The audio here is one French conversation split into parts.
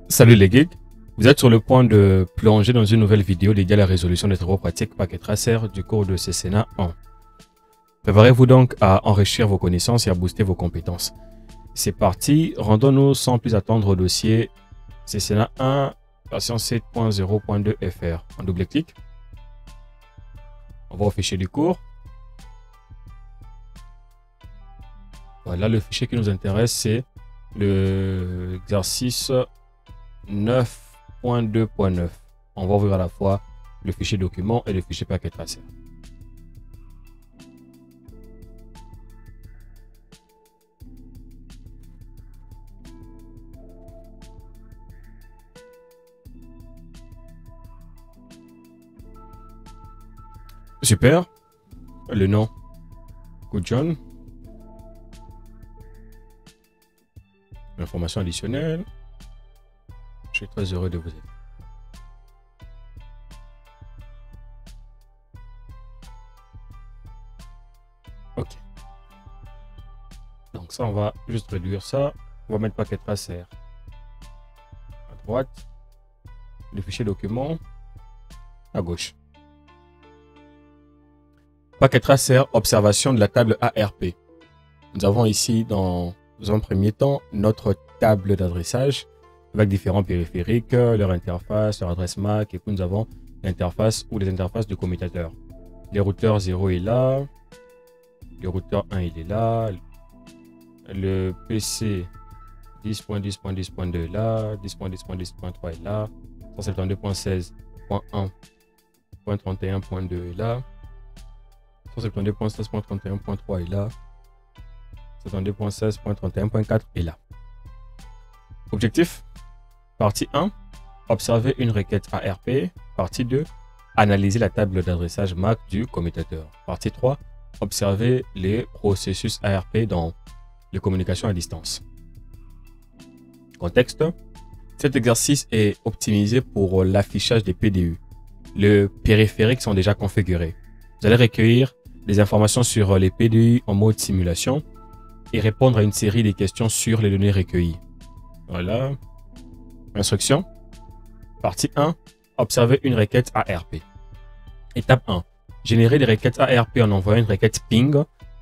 Salut les geeks, vous êtes sur le point de plonger dans une nouvelle vidéo dédiée à la résolution des travaux pratiques Packet Tracer du cours de CCNA 1. Préparez-vous donc à enrichir vos connaissances et à booster vos compétences. C'est parti, rendons-nous sans plus attendre au dossier CCNA 1 version 7.0.2 FR. En double-clic, on va au fichier du cours. Voilà, le fichier qui nous intéresse, c'est l'exercice 9.2.9. On va ouvrir à la fois le fichier document et le fichier Packet Tracer. Super. Le nom, Good John. Information additionnelle. Je suis très heureux de vous aider. Ok. Donc ça, on va juste réduire ça. On va mettre Packet Tracer à droite. Le fichier document à gauche. Packet Tracer, observation de la table ARP. Nous avons ici dans un premier temps notre table d'adressage avec différents périphériques, leur interface, leur adresse MAC, et puis nous avons l'interface ou les interfaces du commutateur. Les routeurs 0 est là, le routeur 1 il est là, le PC 10.10.10.2 est là, 10.10.10.3 est là, 172.16.1.31.2 est là, 172.16.31.3 est là, 172.16.31.4 est là. Objectif, partie 1, observer une requête ARP. Partie 2, analyser la table d'adressage MAC du commutateur. Partie 3, observer les processus ARP dans les communications à distance. Contexte, cet exercice est optimisé pour l'affichage des PDU. Les périphériques sont déjà configurés. Vous allez recueillir des informations sur les PDU en mode simulation et répondre à une série de questions sur les données recueillies. Voilà. Instruction. Partie 1. Observer une requête ARP. Étape 1. Générer des requêtes ARP en envoyant une requête ping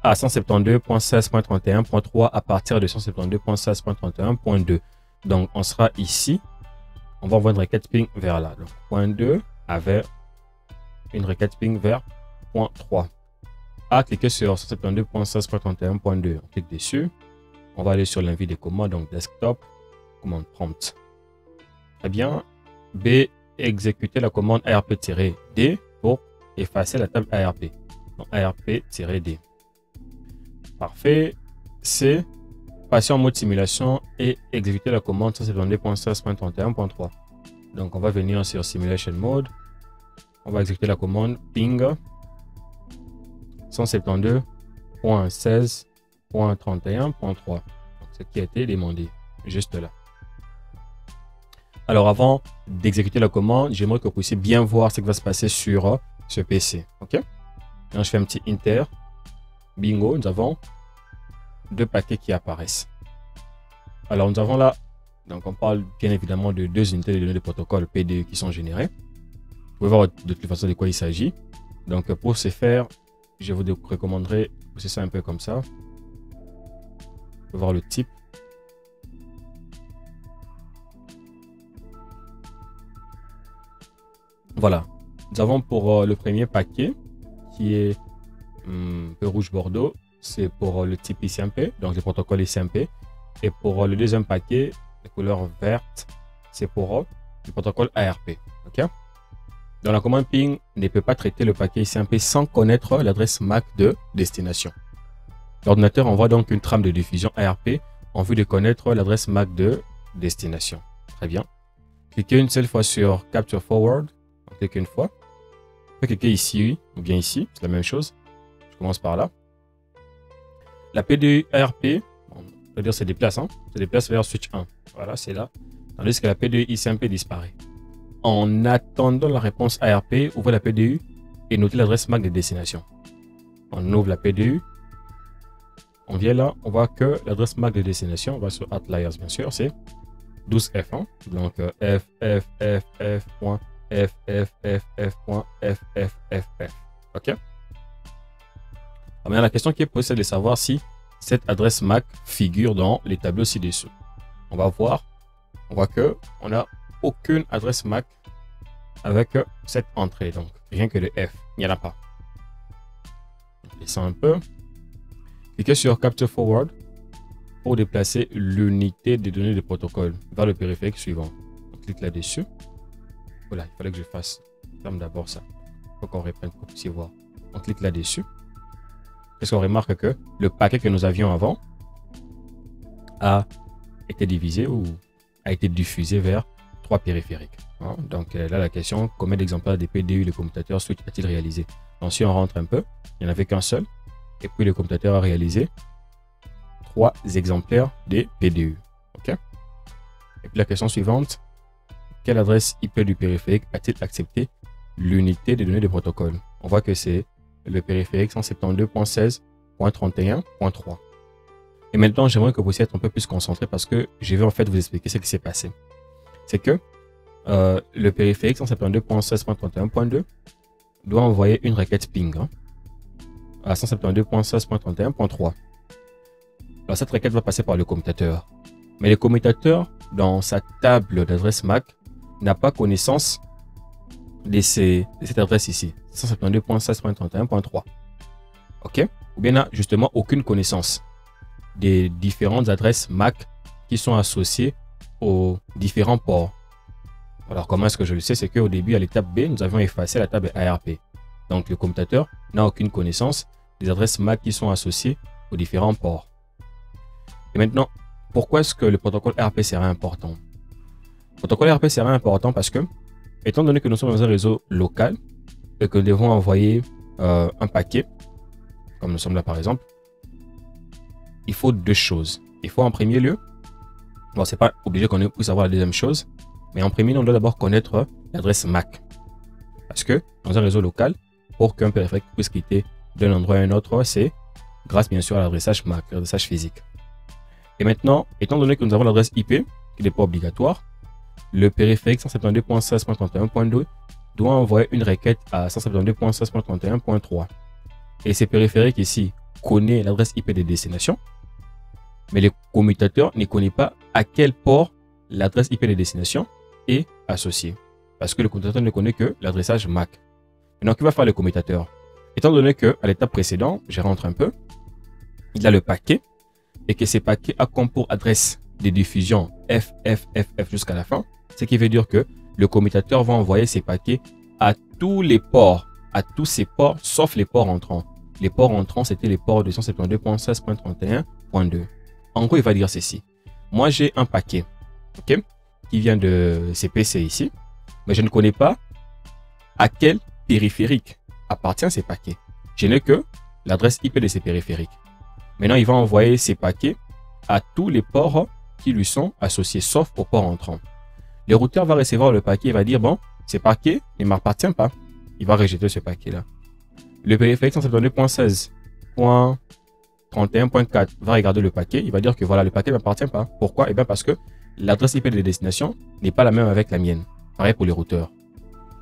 à 172.16.31.3 à partir de 172.16.31.2. Donc, on sera ici. On va envoyer une requête ping vers là. Donc, point 2 avec une requête ping vers point 3. À cliquer sur 172.16.31.2. On clique dessus. On va aller sur l'invite des commandes, donc desktop, commande prompt. Très bien. B, exécuter la commande ARP-D pour effacer la table ARP. Donc ARP-D. Parfait. C, passer en mode simulation et exécuter la commande 172.16.31.3. Donc on va venir sur simulation mode. On va exécuter la commande ping 172.16.31.3. Ce qui a été demandé juste là. Alors avant d'exécuter la commande, j'aimerais que vous puissiez bien voir ce qui va se passer sur ce PC. Ok. Quand je fais un petit enter, bingo, nous avons deux paquets qui apparaissent. Alors nous avons là, donc on parle bien évidemment de deux unités de données de protocole PDU qui sont générées. Vous pouvez voir de toute façon de quoi il s'agit. Donc pour ce faire, je vous recommanderais de pousser ça un peu comme ça. Vous pouvez voir le type. Voilà. Nous avons pour le premier paquet qui est peu rouge bordeaux. C'est pour le type ICMP, donc le protocole ICMP. Et pour le deuxième paquet, la couleur verte, c'est pour le protocole ARP. Ok. Dans la commande ping ne peut pas traiter le paquet ICMP sans connaître l'adresse MAC de destination. L'ordinateur envoie donc une trame de diffusion ARP en vue de connaître l'adresse MAC de destination. Très bien. Cliquez une seule fois sur Capture Forward. On clique une fois. Vous pouvez cliquer ici ou bien ici. C'est la même chose. Je commence par là. La PDU ARP, c'est-à-dire se déplace. Se déplace vers switch 1. Voilà, c'est là. Tandis que la PDU ICMP disparaît. En attendant la réponse ARP, ouvrez la PDU et notez l'adresse MAC de destination. On ouvre la PDU. On vient là, on voit que l'adresse MAC de destination, on va sur Outliers bien sûr, c'est 12F. Hein? Donc, F, F, F, F, point, F, F, F, F, point, F, F, F, F. OK? Alors, maintenant, la question qui est posée, c'est de savoir si cette adresse MAC figure dans les tableaux ci-dessous. On va voir. On voit qu'on n'a aucune adresse MAC avec cette entrée. Donc, rien que le F. Il n'y en a pas. Descends un peu. Cliquez sur Capture Forward pour déplacer l'unité des données de protocole vers le périphérique suivant. On clique là-dessus. Voilà, il fallait que je fasse d'abord ça. Il faut qu'on reprenne pour que vous puissiez voir. On clique là-dessus. Est-ce qu'on remarque que le paquet que nous avions avant a été divisé ou a été diffusé vers 3 périphériques. Hein? Donc là, la question, combien d'exemplaires des PDU le commutateur switch a-t-il réalisé? Donc si on rentre un peu, il n'y en avait qu'un seul. Et puis le commutateur a réalisé 3 exemplaires des PDU. OK? Et puis la question suivante, quelle adresse IP du périphérique a-t-il accepté l'unité des données de protocole? On voit que c'est le périphérique 172.16.31.3. Et maintenant, j'aimerais que vous puissiez être un peu plus concentré parce que je vais en fait vous expliquer ce qui s'est passé. C'est que le périphérique 172.16.31.2 doit envoyer une requête ping à 172.16.31.3. Alors cette requête va passer par le commutateur. Mais le commutateur, dans sa table d'adresse MAC, n'a pas connaissance de cette adresse ici, 172.16.31.3. OK? Ou bien n'a justement aucune connaissance des différentes adresses MAC qui sont associées aux différents ports. Alors comment est-ce que je le sais? C'est qu'au début, à l'étape B, nous avions effacé la table ARP. Donc le commutateur n'a aucune connaissance des adresses MAC qui sont associées aux différents ports. Et maintenant, pourquoi est-ce que le protocole ARP serait important? Le protocole ARP serait important parce que, étant donné que nous sommes dans un réseau local et que nous devons envoyer un paquet, comme nous sommes là par exemple, il faut 2 choses. Il faut en premier lieu, bon, c'est pas obligé qu'on puisse avoir la deuxième chose, mais en premier lieu, on doit d'abord connaître l'adresse MAC. Parce que dans un réseau local, pour qu'un périphérique puisse quitter d'un endroit à un autre, c'est grâce bien sûr à l'adressage MAC, l'adressage physique. Et maintenant, étant donné que nous avons l'adresse IP, qui n'est pas obligatoire, le périphérique 172.16.31.2 doit envoyer une requête à 172.16.31.3. Et ces périphériques ici connaissent l'adresse IP de destination, mais le commutateur ne connaît pas à quel port l'adresse IP de destination est associée. Parce que le commutateur ne connaît que l'adressage MAC. Donc, il va faire le commutateur. Étant donné qu'à l'étape précédente, je rentre un peu, il a le paquet et que ces paquets a comme pour adresse de diffusion FFFF jusqu'à la fin, ce qui veut dire que le commutateur va envoyer ces paquets à tous les ports, à tous ces ports, sauf les ports entrants. Les ports entrants, c'était les ports de 172.16.31.2. En gros, il va dire ceci. Moi, j'ai un paquet, OK, qui vient de CPC ici, mais je ne connais pas à quel périphérique appartient ces paquets. Je n'ai que l'adresse IP de ces périphériques. Maintenant, il va envoyer ces paquets à tous les ports qui lui sont associés, sauf aux ports entrants. Le routeur va recevoir le paquet et va dire, bon, ces paquets ne m'appartiennent pas. Il va rejeter ce paquet-là. Le périphérique 172.16.31.4 va regarder le paquet. Il va dire que voilà, le paquet ne m'appartient pas. Pourquoi? Eh bien parce que l'adresse IP de destination n'est pas la même avec la mienne. Pareil pour les routeurs.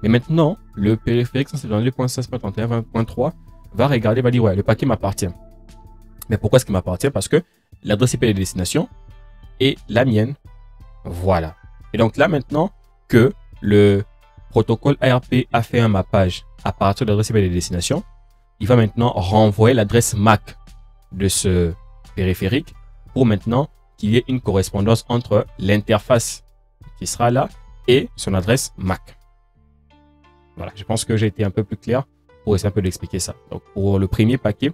Mais maintenant, le périphérique 172.16.31.3 va regarder, va dire, ouais, le paquet m'appartient. Mais pourquoi est-ce qu'il m'appartient? Parce que l'adresse IP de destination est la mienne. Voilà. Et donc là, maintenant que le protocole ARP a fait un mappage à partir de l'adresse IP de destination, il va maintenant renvoyer l'adresse MAC de ce périphérique pour maintenant qu'il y ait une correspondance entre l'interface qui sera là et son adresse MAC. Voilà, je pense que j'ai été un peu plus clair pour essayer un peu d'expliquer ça. Donc pour le premier paquet,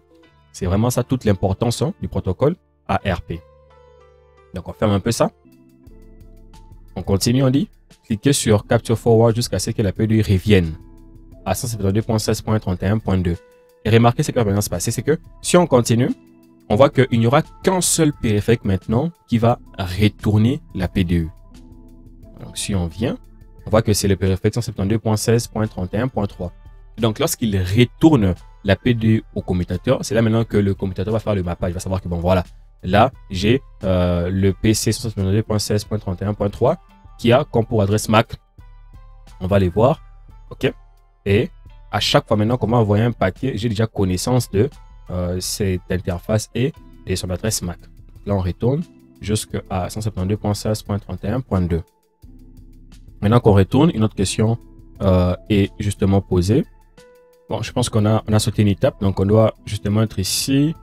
c'est vraiment ça toute l'importance du protocole ARP. Donc on ferme un peu ça. On continue, on dit, cliquez sur Capture Forward jusqu'à ce que la PDU revienne à 172.16.31.2. Et remarquez ce qui va maintenant se passer, c'est que si on continue, on voit qu'il n'y aura qu'un seul périphérique maintenant qui va retourner la PDU. Donc si on vient, on voit que c'est le périphérique 172.16.31.3. Donc lorsqu'il retourne la PDU au commutateur, c'est là maintenant que le commutateur va faire le mappage. Il va savoir que bon voilà, là, j'ai le PC 172.16.31.3 qui a comme pour adresse MAC. On va les voir. OK. Et à chaque fois maintenant qu'on va envoyer un paquet, j'ai déjà connaissance de cette interface et de son adresse MAC. Là, on retourne jusqu'à 172.16.31.2. Maintenant qu'on retourne, une autre question est justement posée. Bon, je pense qu'on a sauté une étape. Donc, on doit justement être ici,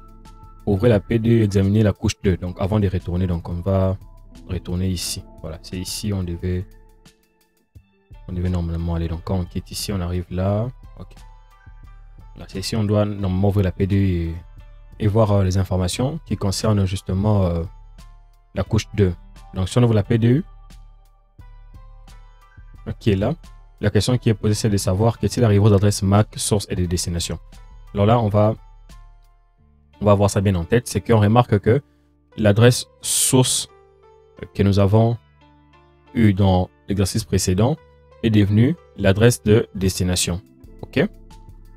ouvrir la P2, examiner la couche 2. Donc, avant de retourner, donc on va retourner ici. Voilà, c'est ici on devait normalement aller. Donc, quand on quitte ici, on arrive là. OK. Là, c'est ici, on doit normalement ouvrir la P2 et voir les informations qui concernent justement la couche 2. Donc, si on ouvre la P2, qui est là, la question qui est posée, c'est de savoir qu'est-il arrivé aux adresses MAC, source et de destination. Alors là, on va avoir ça bien en tête. C'est qu'on remarque que l'adresse source que nous avons eue dans l'exercice précédent est devenue l'adresse de destination. OK?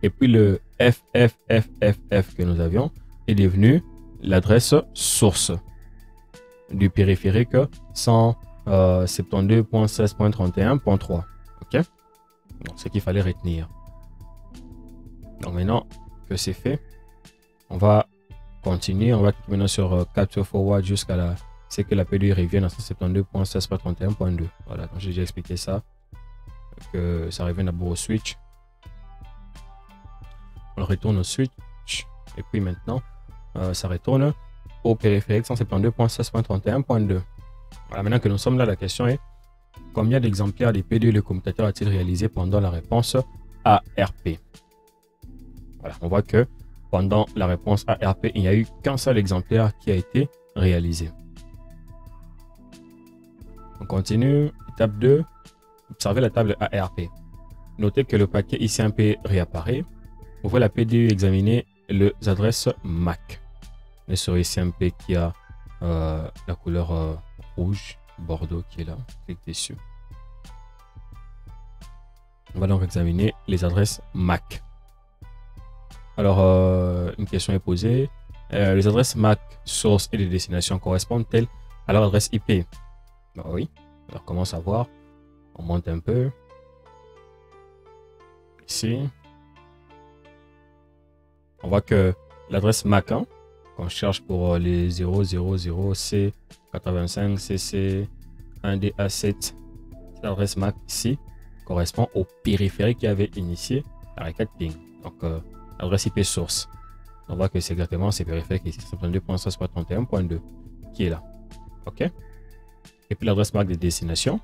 Et puis le FFFFF que nous avions est devenu l'adresse source du périphérique 172.16.31.3. OK? Donc, ce qu'il fallait retenir. Donc, maintenant que c'est fait, on va continuer. On va cliquer maintenant sur Capture Forward jusqu'à la. C'est que la P2 revienne à 172.16.31.2. Voilà, donc j'ai déjà expliqué ça. Que ça revient d'abord au switch. On retourne au switch. Et puis maintenant, ça retourne au périphérique 172.16.31.2. Voilà, maintenant que nous sommes là, la question est combien d'exemplaires des P2 le commutateur a-t-il réalisé pendant la réponse ARP? Voilà, on voit que pendant la réponse ARP, il n'y a eu qu'un seul exemplaire qui a été réalisé. On continue. Étape 2. Observez la table ARP. Notez que le paquet ICMP réapparaît. Ouvrez la P2, examinez les adresses MAC. Et sur ICMP qui a la couleur rouge, bordeaux qui est là. Clique dessus. On va donc examiner les adresses MAC. Alors, une question est posée. Les adresses MAC, source et de destination correspondent-elles à leur adresse IP? Ben oui. Alors, comment savoir? On monte un peu. Ici. On voit que l'adresse MAC, hein, qu'on cherche pour les 000C85CC1DA7, l'adresse MAC ici correspond au périphérique qui avait initié la requête ping. Donc, l'adresse IP source. On voit que c'est exactement ces périphériques ici, 172.16.31.2 qui est là. OK? Et puis l'adresse MAC de destination,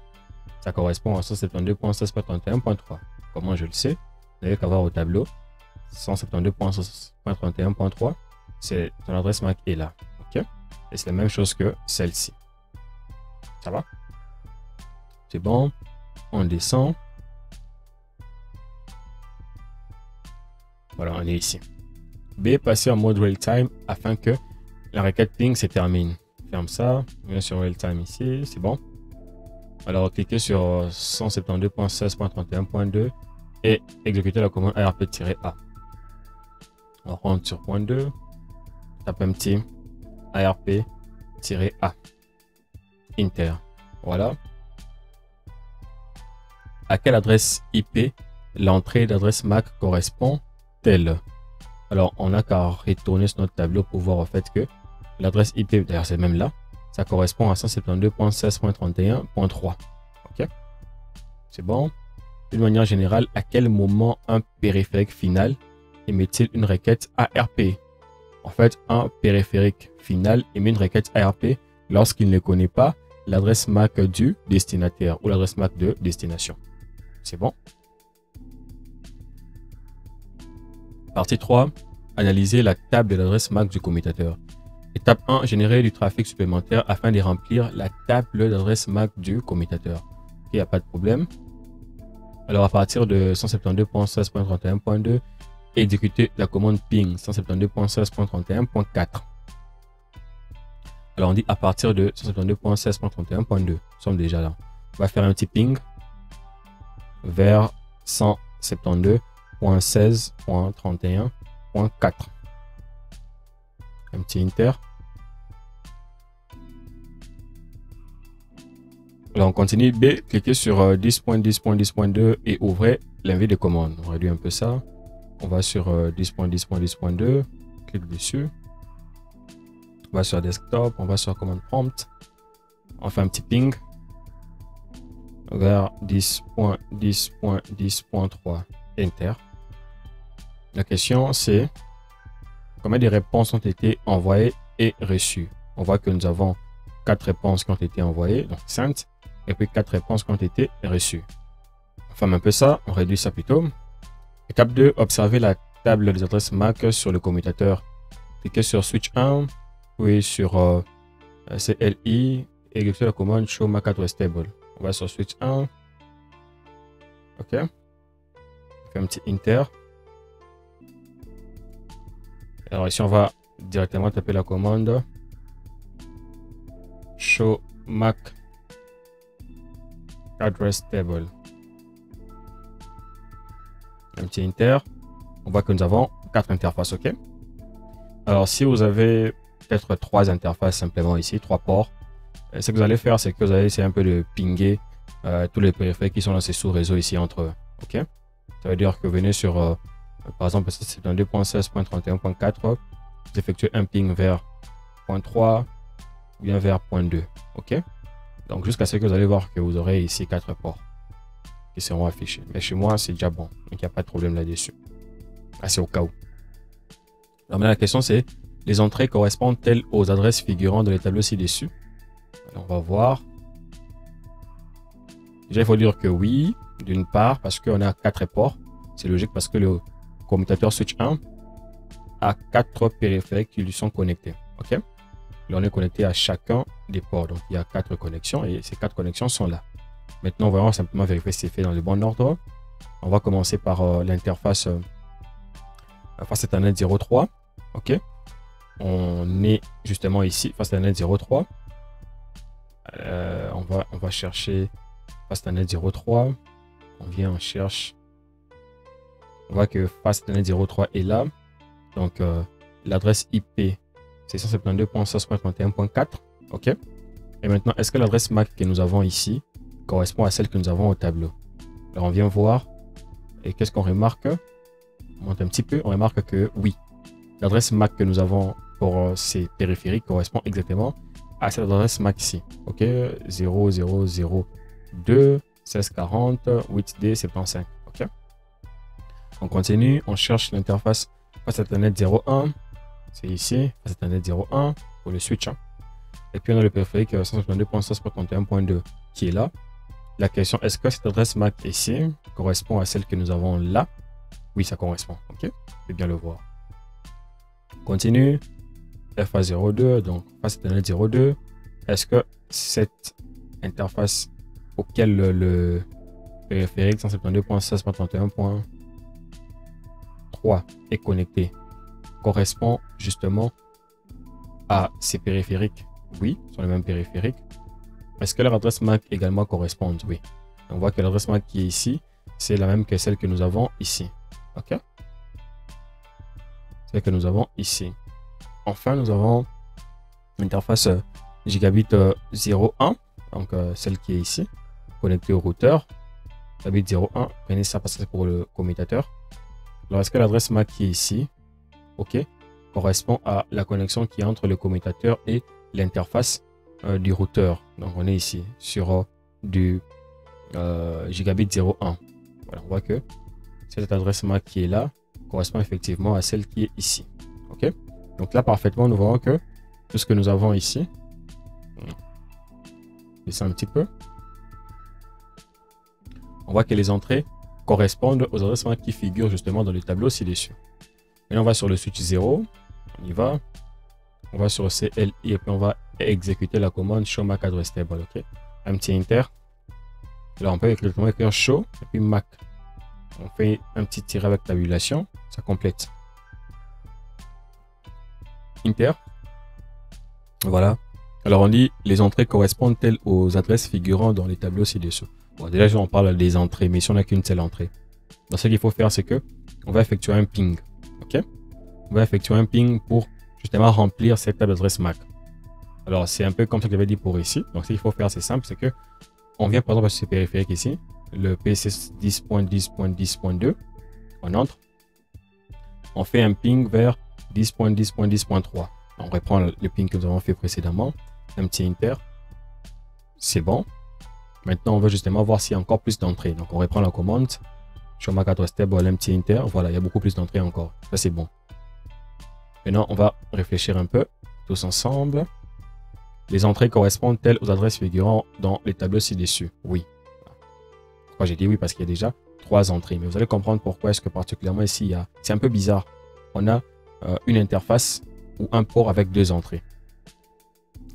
ça correspond à 172.16.31.3. Comment je le sais? Vous n'avez qu'à voir au tableau. 172.16.31.3, c'est ton adresse MAC est là. OK? Et c'est la même chose que celle-ci. Ça va? C'est bon. On descend. Voilà, on est ici. B, passer en mode real time afin que la requête ping se termine. Ferme ça. On vient sur real time ici. C'est bon. Alors, cliquez sur 172.16.31.2 et exécutez la commande ARP-A. On rentre sur point 2. Tape un petit ARP-A. Enter. Voilà. À quelle adresse IP l'entrée d'adresse MAC correspond-elle? Alors, on n'a qu'à retourner sur notre tableau pour voir en fait que l'adresse IP, d'ailleurs c'est même là, ça correspond à 172.16.31.3. OK? C'est bon. D'une manière générale, à quel moment un périphérique final émet-il une requête ARP? En fait, un périphérique final émet une requête ARP lorsqu'il ne connaît pas l'adresse MAC du destinataire ou l'adresse MAC de destination. C'est bon. Partie 3. Analyser la table de l'adresse MAC du commutateur. Étape 1. Générer du trafic supplémentaire afin de remplir la table d'adresse MAC du commutateur. Il n'y a pas de problème. Alors, à partir de 172.16.31.2, exécuter la commande ping 172.16.31.4. Alors, on dit à partir de 172.16.31.2. Nous sommes déjà là. On va faire un petit ping vers 172.16.31.4. Un petit enter. Alors on continue. B, cliquez sur 10.10.10.2 et ouvrez l'invite de commande. On réduit un peu ça. On va sur 10.10.10.2. Clique dessus. On va sur desktop. On va sur command prompt. On fait un petit ping vers 10.10.10.3. Enter. La question c'est combien de réponses ont été envoyées et reçues. On voit que nous avons 4 réponses qui ont été envoyées, donc 5, et puis 4 réponses qui ont été reçues. On ferme un peu ça, on réduit ça plutôt. Étape 2, observez la table des adresses MAC sur le commutateur. Cliquez sur switch 1, puis sur CLI, et exécutez la commande show MAC address table. On va sur switch 1. OK. On fait un petit enter. Alors ici, on va directement taper la commande show MAC address table. Un petit enter. On voit que nous avons 4 interfaces. OK. Alors si vous avez peut-être 3 interfaces simplement ici, 3 ports, ce que vous allez faire, c'est que vous allez essayer un peu de pinguer tous les périphériques qui sont dans ces sous-réseaux ici entre eux. OK. Ça veut dire que vous venez sur par exemple, c'est dans 2.16.31.4, vous effectuez un ping vers .3 ou bien vers .2. OK. Donc, jusqu'à ce que vous allez voir que vous aurez ici 4 ports qui seront affichés. Mais chez moi, c'est déjà bon. Donc, il n'y a pas de problème là-dessus. Ah, c'est au cas où. Alors, maintenant, la question, c'est les entrées correspondent-elles aux adresses figurant dans les tableaux ci-dessus? On va voir. Déjà, il faut dire que oui, d'une part, parce qu'on a 4 ports. C'est logique parce que le commutateur switch 1 a 4 périphériques qui lui sont connectés. OK. Là, on est connecté à chacun des ports. Donc, il y a 4 connexions et ces 4 connexions sont là. Maintenant, on va simplement vérifier si c'est fait dans le bon ordre. On va commencer par l'interface face Ethernet 03. OK. On est justement ici, face Ethernet 03. On va chercher face Ethernet 03. On vient, on cherche. On voit que face Ethernet 03 est là. Donc, l'adresse IP, c'est 172.16.31.4. OK. Et maintenant, est-ce que l'adresse MAC que nous avons ici correspond à celle que nous avons au tableau? Alors, on vient voir. Et qu'est-ce qu'on remarque? On monte un petit peu. On remarque que oui, l'adresse MAC que nous avons pour ces périphériques correspond exactement à cette adresse MAC ici. OK. 0002 1640 8D75. OK. On continue, on cherche l'interface face Ethernet 01. C'est ici, face Ethernet 01 pour le switch. Et puis on a le périphérique 172.16.31.2 qui est là. La question, est-ce que cette adresse MAC ici correspond à celle que nous avons là? Oui, ça correspond. OK, je vais bien le voir. On continue. FA02, donc face Ethernet 02. Est-ce que cette interface auquel le périphérique 172.16.31.3 est connecté correspond justement à ces périphériques? Oui, ce sont les mêmes périphériques. Est-ce que leur adresse MAC également correspond? Oui. On voit que l'adresse MAC qui est ici, c'est la même que celle que nous avons ici. OK. Celle que nous avons ici. Enfin, nous avons l'interface gigabit 01, donc celle qui est ici, connectée au routeur. Gigabit 01, prenez ça parce que c'est pour le commutateur. Alors, est-ce que l'adresse MAC qui est ici, OK, correspond à la connexion qui est entre le commutateur et l'interface du routeur? Donc, on est ici sur du gigabit 01. Voilà, on voit que cette adresse MAC qui est là correspond effectivement à celle qui est ici. OK. Donc là, parfaitement, nous voyons que tout ce que nous avons ici, baisser un petit peu, on voit que les entrées correspondent aux adresses MAC qui figurent justement dans le tableau ci-dessus. Maintenant, on va sur le switch 0, on y va, on va sur CLI et puis on va exécuter la commande show MAC address table. OK. Un petit enter. Là, on peut directement écrire show et puis MAC. On fait un petit tiret avec tabulation, ça complète. Enter. Voilà. Alors on dit les entrées correspondent-elles aux adresses figurant dans les tableaux ci-dessous. Bon, déjà on parle des entrées, mais si on n'a qu'une seule entrée. Donc ce qu'il faut faire, c'est que on va effectuer un ping. OK. On va effectuer un ping pour justement remplir cette table d'adresse MAC. Alors c'est un peu comme ce que j'avais dit pour ici. Donc ce qu'il faut faire, c'est simple, c'est que on vient par exemple à ce périphérique ici, le PC 10.10.10.2, on entre, on fait un ping vers 10.10.10.3. On reprend le ping que nous avons fait précédemment, un petit inter, c'est bon. Maintenant, on veut justement voir s'il y a encore plus d'entrées. Donc, on reprend la commande, show MAC address table, un petit inter, voilà, il y a beaucoup plus d'entrées encore, ça c'est bon. Maintenant, on va réfléchir un peu, tous ensemble. Les entrées correspondent-elles aux adresses figurant dans les tableaux ci-dessus? Oui. Pourquoi j'ai dit oui? Parce qu'il y a déjà 3 entrées. Mais vous allez comprendre pourquoi est-ce que particulièrement ici, c'est un peu bizarre. On a une interface ou un port avec 2 entrées.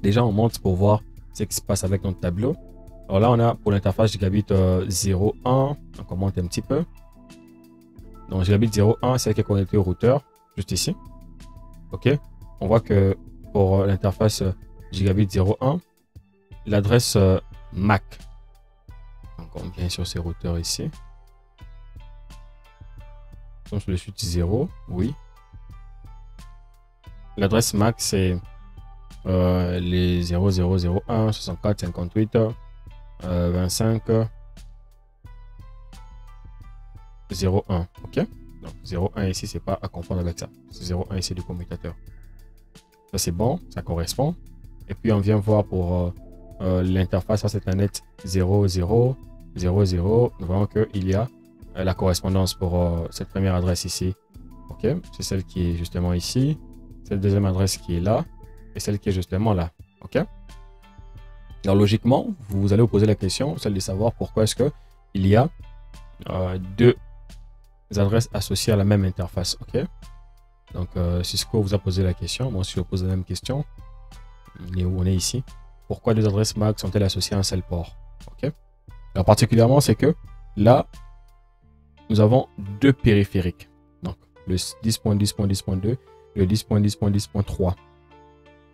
Déjà, on monte pour voir ce qui se passe avec notre tableau. Alors là, on a pour l'interface gigabit 0.1. On commente un petit peu. Donc, gigabit 0.1, c'est celle qui est connectée au routeur, juste ici. OK. On voit que pour l'interface gigabit 0.1, l'adresse MAC. Donc, on vient sur ces routeurs ici. Donc, sur le suite 0, oui. L'adresse MAC, c'est les 0001 64 58 25 01. OK. Donc, 01 ici, c'est pas à confondre avec ça. C'est 01 ici du commutateur. Ça, c'est bon, ça correspond. Et puis, on vient voir pour l'interface, ça c'est un net 0000. Nous voyons qu'il y a la correspondance pour cette première adresse ici. OK. C'est celle qui est justement ici. Cette deuxième adresse qui est là. Et celle qui est justement là. OK. Alors, logiquement, vous allez vous poser la question, celle de savoir pourquoi est-ce qu'il y a 2 adresses associées à la même interface. OK. Donc, Cisco vous a posé la question. Moi aussi, je pose la même question. On est ici. Pourquoi 2 adresses MAC sont-elles associées à un seul port? OK. Alors, particulièrement, c'est que là, nous avons 2 périphériques. Donc, le 10.10.10.2 et le 10.10.10.3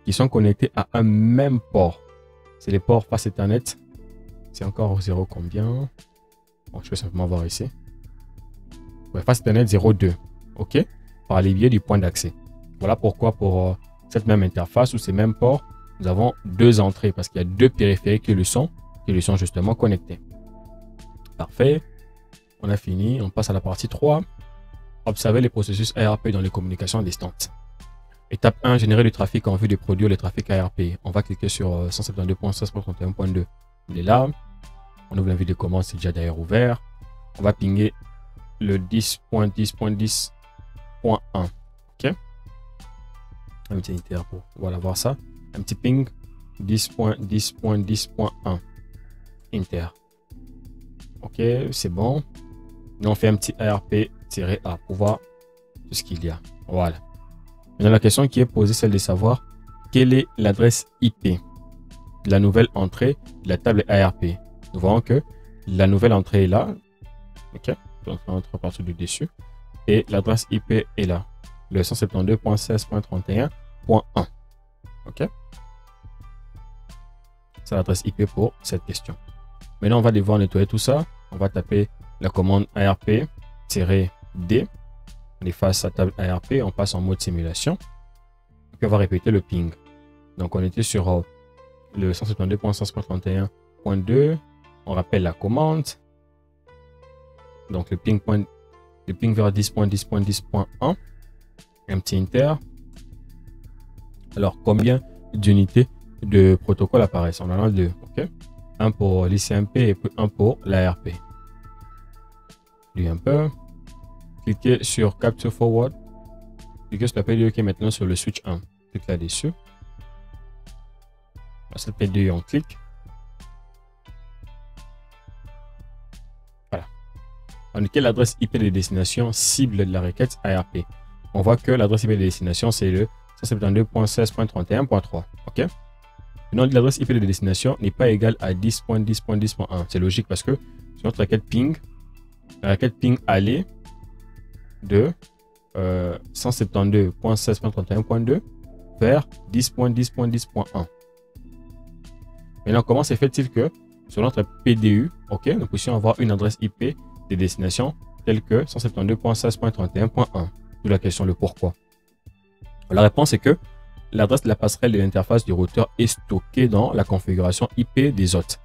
qui sont connectés à un même port. C'est les ports face Ethernet. C'est encore 0 combien? Bon, je vais simplement voir ici. Ouais, face Ethernet 0.2. OK. Par les biais du point d'accès. Voilà pourquoi pour cette même interface ou ces mêmes ports, nous avons 2 entrées parce qu'il y a 2 périphériques qui le sont justement connectés. Parfait. On a fini. On passe à la partie 3. Observer les processus ARP dans les communications distantes. Étape 1, générer du trafic en vue de produire le trafic ARP. On va cliquer sur 172.16.31.2. Il est là. On ouvre la vue de commande, c'est déjà d'ailleurs ouvert. On va pinguer le 10.10.10.1. OK. Un petit inter pour voilà voir ça. Un petit ping 10.10.10.1 inter. OK, c'est bon. Nous on fait un petit ARP-A pour voir tout ce qu'il y a. Voilà. Maintenant, la question qui est posée, c'est de savoir quelle est l'adresse IP de la nouvelle entrée de la table ARP. Nous voyons que la nouvelle entrée est là. OK. Donc, on entre partout du dessus. Et l'adresse IP est là. Le 172.16.31.1. OK. C'est l'adresse IP pour cette question. Maintenant, on va devoir nettoyer tout ça. On va taper la commande ARP-D. On efface sa table ARP, on passe en mode simulation. Et puis on va répéter le ping. Donc on était sur le 172.161.2. On rappelle la commande. Donc le ping vers 10.10.10.1. Un petit inter. Alors combien d'unités de protocole apparaissent? On en a 2. OK. Un pour l'ICMP et puis un pour l'ARP. Lui un peu. Cliquez sur Capture Forward. Cliquez sur la PDE qui est maintenant sur le switch 1. Cliquez là-dessus. À cette PDE, on clique. Voilà. Indiquez l'adresse IP de destination cible de la requête ARP. On voit que l'adresse IP de destination, c'est le 172.16.31.3. OK. Maintenant, l'adresse IP de destination n'est pas égale à 10.10.10.1. C'est logique parce que sur notre requête ping, la requête ping aller de 172.16.31.2 vers 10.10.10.1. Maintenant, comment se fait-il que sur notre PDU, OK, nous puissions avoir une adresse IP de destination telle que 172.16.31.1? D'où la question, le pourquoi. La réponse est que l'adresse de la passerelle de l'interface du routeur est stockée dans la configuration IP des hôtes.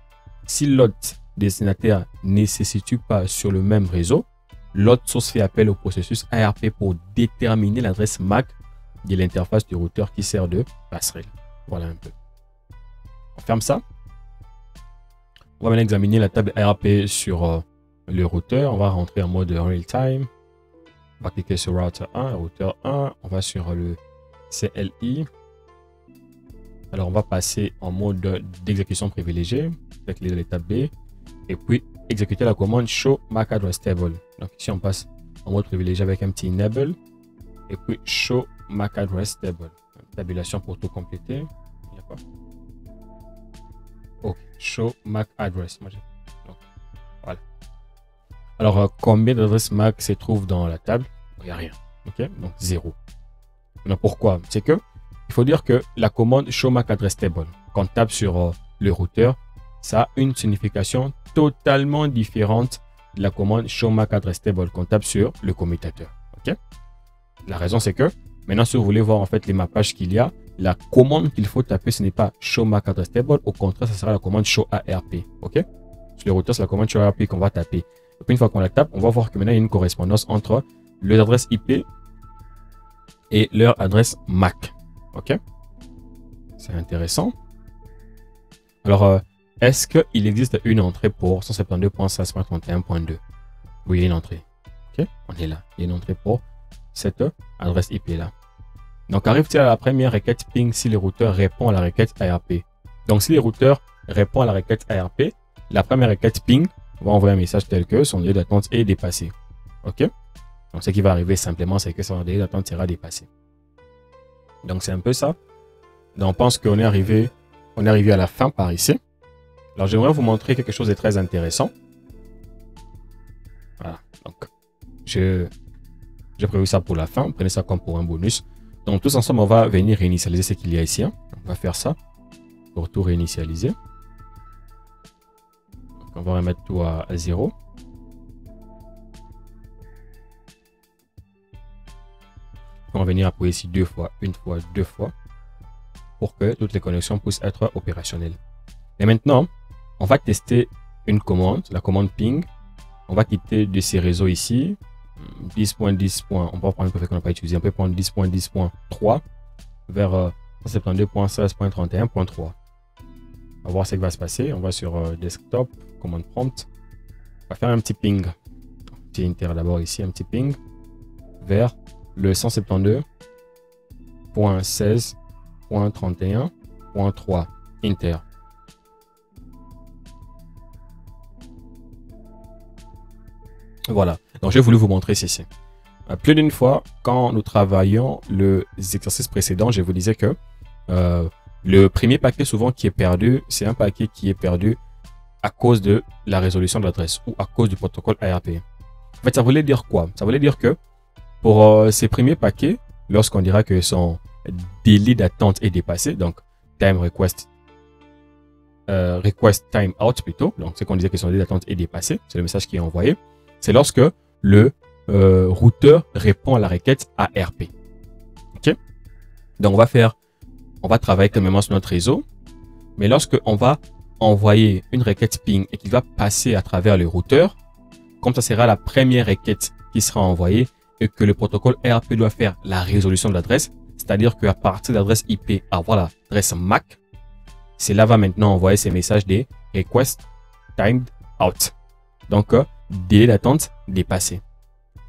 si l'autre destinataire ne se situe pas sur le même réseau, l'autre source fait appel au processus ARP pour déterminer l'adresse MAC de l'interface du routeur qui sert de passerelle. Voilà un peu. On ferme ça. On va maintenant examiner la table ARP sur le routeur. On va rentrer en mode real-time. On va cliquer sur router 1, routeur 1. On va sur le CLI. Alors, on va passer en mode d'exécution privilégiée avec l'étape B. Et puis, exécuter la commande show MAC address table. Donc, ici, on passe en mode privilégié avec un petit enable. Et puis, show MAC address table. Tabulation pour tout compléter. Il y a quoi? Ok, show MAC address. Donc, voilà. Alors, combien d'adresses MAC se trouvent dans la table? Il n'y a rien. Ok, donc 0. Maintenant, pourquoi? C'est que il faut dire que la commande show MAC address table, quand on tape sur le routeur, ça a une signification totalement différente de la commande show MAC address table qu'on tape sur le commutateur. Ok, la raison c'est que maintenant, si vous voulez voir en fait les mappages qu'il y a, la commande qu'il faut taper, ce n'est pas show MAC address table. Au contraire, ça sera la commande show ARP. Ok, sur le routeur, c'est la commande show ARP qu'on va taper. Et puis une fois qu'on la tape, on va voir que maintenant il y a une correspondance entre leurs adresses IP et leur adresse MAC. Ok, c'est intéressant. Alors, est-ce qu'il existe une entrée pour 172.16.31.2? Oui, il y a une entrée. Ok, on est là. Il y a une entrée pour cette adresse IP là. Donc, arrive-t-il à la première requête ping si le routeur répond à la requête ARP? Donc, si le routeur répond à la requête ARP, la première requête ping va envoyer un message tel que son délai d'attente est dépassé. Ok, donc ce qui va arriver simplement, c'est que son délai d'attente sera dépassé. Donc, c'est un peu ça. Donc, on pense qu'on est arrivé à la fin par ici. Alors, j'aimerais vous montrer quelque chose de très intéressant. Voilà. Donc, j'ai prévu ça pour la fin. Prenez ça comme pour un bonus. Donc, tous ensemble, on va venir réinitialiser ce qu'il y a ici. Hein. On va faire ça pour tout réinitialiser. Donc, on va remettre tout à 0. On va venir appuyer ici deux fois, une fois, deux fois, pour que toutes les connexions puissent être opérationnelles. Et maintenant, on va tester une commande, la commande ping. On va quitter de ces réseaux ici. 10.10. On va prendre le préfet qu'on n'a pas utilisé. On peut prendre 10.10.3 vers 172.16.31.3. On va voir ce qui va se passer. On va sur desktop, commande prompt. On va faire un petit ping. Petit inter d'abord ici, un petit ping vers le 172.16.31.3 inter. Voilà, donc j'ai voulu vous montrer ceci. Plus d'une fois, quand nous travaillions les exercices précédents, je vous disais que le premier paquet souvent qui est perdu, c'est un paquet qui est perdu à cause de la résolution de l'adresse ou à cause du protocole ARP. En fait, ça voulait dire quoi? Ça voulait dire que pour ces premiers paquets, lorsqu'on dira que son délai d'attente est dépassé, donc time request time out plutôt, donc c'est qu'on disait que son délai d'attente est dépassé, c'est le message qui est envoyé. C'est lorsque le routeur répond à la requête ARP. Ok, donc on va travailler calmement sur notre réseau, mais lorsque on va envoyer une requête ping et qu'il va passer à travers le routeur, comme ça sera la première requête qui sera envoyée et que le protocole ARP doit faire la résolution de l'adresse, c'est-à-dire qu'à partir de l'adresse IP avoir l'adresse MAC, cela va maintenant envoyer ces messages des request timed out. Donc, délai d'attente dépassé.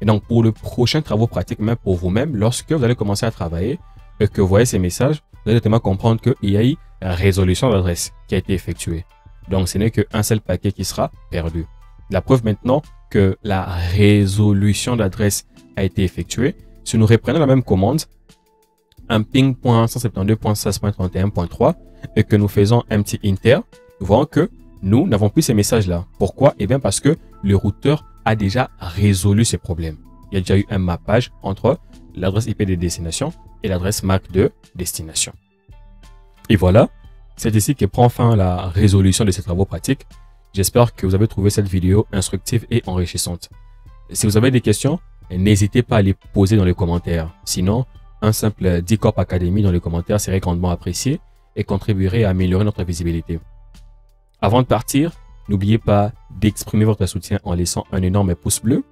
Et donc, pour le prochain travaux pratiques, même pour vous-même, lorsque vous allez commencer à travailler et que vous voyez ces messages, vous allez tellement comprendre qu'il y a eu résolution de l'adresse qui a été effectuée. Donc, ce n'est qu'un seul paquet qui sera perdu. La preuve maintenant que la résolution d'adresse a été effectuée, si nous reprenons la même commande, un ping.172.16.31.3 et que nous faisons un petit inter, nous voyons que nous n'avons plus ces messages-là. Pourquoi? Eh bien, parce que le routeur a déjà résolu ces problèmes. Il y a déjà eu un mappage entre l'adresse IP de destination et l'adresse MAC de destination. Et voilà, c'est ici que prend fin la résolution de ces travaux pratiques. J'espère que vous avez trouvé cette vidéo instructive et enrichissante. Si vous avez des questions, n'hésitez pas à les poser dans les commentaires. Sinon, un simple D-Corp Academy dans les commentaires serait grandement apprécié et contribuerait à améliorer notre visibilité. Avant de partir, N'oubliez pas d'exprimer votre soutien en laissant un énorme pouce bleu,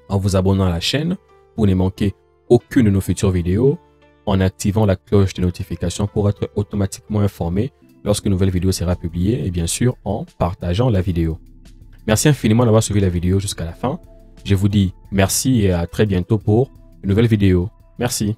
en vous abonnant à la chaîne pour ne manquer aucune de nos futures vidéos, en activant la cloche de notification pour être automatiquement informé lorsqu'une nouvelle vidéo sera publiée et bien sûr en partageant la vidéo. Merci infiniment d'avoir suivi la vidéo jusqu'à la fin. Je vous dis merci et à très bientôt pour une nouvelle vidéo. Merci.